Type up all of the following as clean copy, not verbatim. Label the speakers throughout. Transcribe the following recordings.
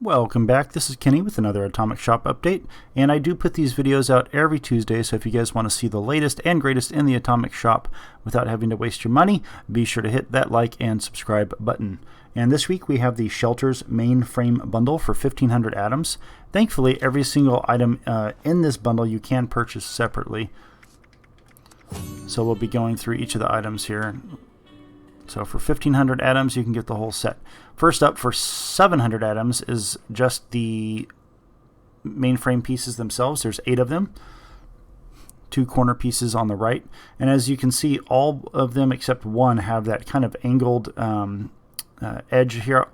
Speaker 1: Welcome back. This is Kenny with another Atomic Shop update, and I do put these videos out every Tuesday, so if you guys want to see the latest and greatest in the Atomic Shop without having to waste your money, be sure to hit that like and subscribe button. And this week we have the Shelters Mainframe Bundle for 1,500 atoms. Thankfully, every single item in this bundle you can purchase separately. So we'll be going through each of the items here. So for 1,500 atoms, you can get the whole set. First up, for 700 atoms, is just the mainframe pieces themselves. There's 8 of them. 2 corner pieces on the right. And as you can see, all of them except one have that kind of angled edge here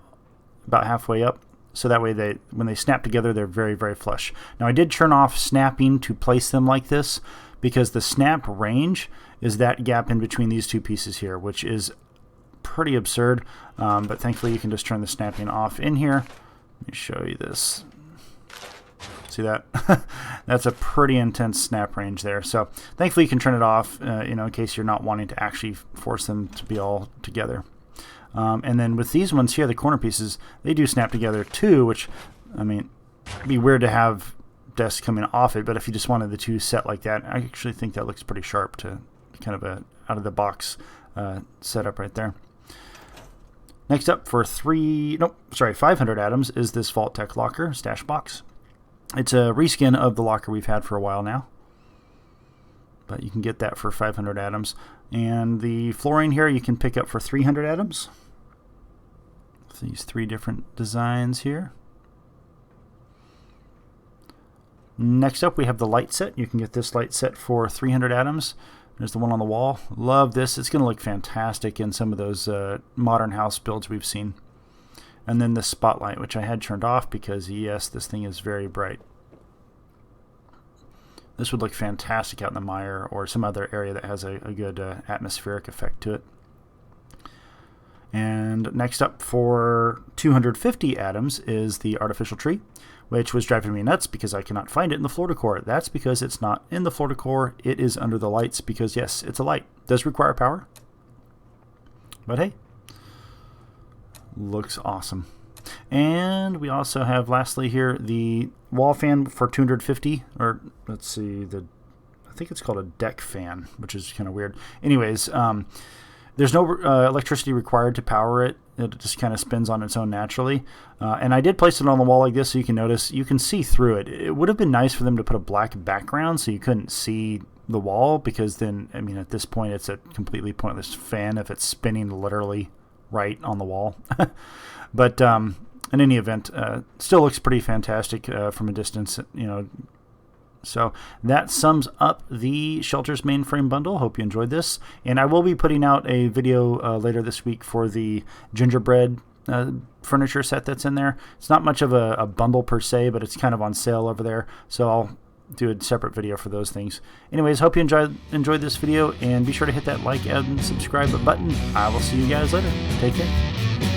Speaker 1: about halfway up. So that way, when they snap together, they're very, very flush. Now, I did turn off snapping to place them like this because the snap range is that gap in between these 2 pieces here, which is pretty absurd, but thankfully you can just turn the snapping off in here. Let me show you this. See that? That's a pretty intense snap range there. So thankfully you can turn it off, in case you're not wanting to actually force them to be all together. And then with these ones here, the corner pieces, they do snap together too, which, I mean, it'd be weird to have desks coming off it, but if you just wanted the 2 set like that, I actually think that looks pretty sharp to kind of a out-of-the-box setup right there. Next up for 500 atoms is this vault-tec locker stash box. It's a reskin of the locker we've had for a while now, but you can get that for 500 atoms. And the flooring here you can pick up for 300 atoms. These 3 different designs here. Next up we have the light set. You can get this light set for 300 atoms. There's the one on the wall. Love this. It's going to look fantastic in some of those modern house builds we've seen. And then the spotlight, which I had turned off because, yes, this thing is very bright. This would look fantastic out in the mire or some other area that has a good atmospheric effect to it. And next up for 250 atoms is the artificial tree, which was driving me nuts because I cannot find it in the floor decor. That's because it's not in the floor decor. It is under the lights because, yes, it's a light. It does require power. But hey, looks awesome. And we also have, lastly here, the wall fan for 250, or let's see, I think it's called a deck fan, which is kind of weird. Anyways, there's no electricity required to power it. It just kind of spins on its own naturally. And I did place it on the wall like this so you can notice, you can see through it. It would have been nice for them to put a black background so you couldn't see the wall, because then, I mean, at this point it's a completely pointless fan if it's spinning literally right on the wall. But in any event, still looks pretty fantastic from a distance, So that sums up the Shelters Mainframe Bundle. Hope you enjoyed this. And I will be putting out a video later this week for the gingerbread furniture set that's in there. It's not much of a bundle per se, but it's kind of on sale over there. So I'll do a separate video for those things. Anyways, hope you enjoyed this video, and be sure to hit that like and subscribe button. I will see you guys later. Take care.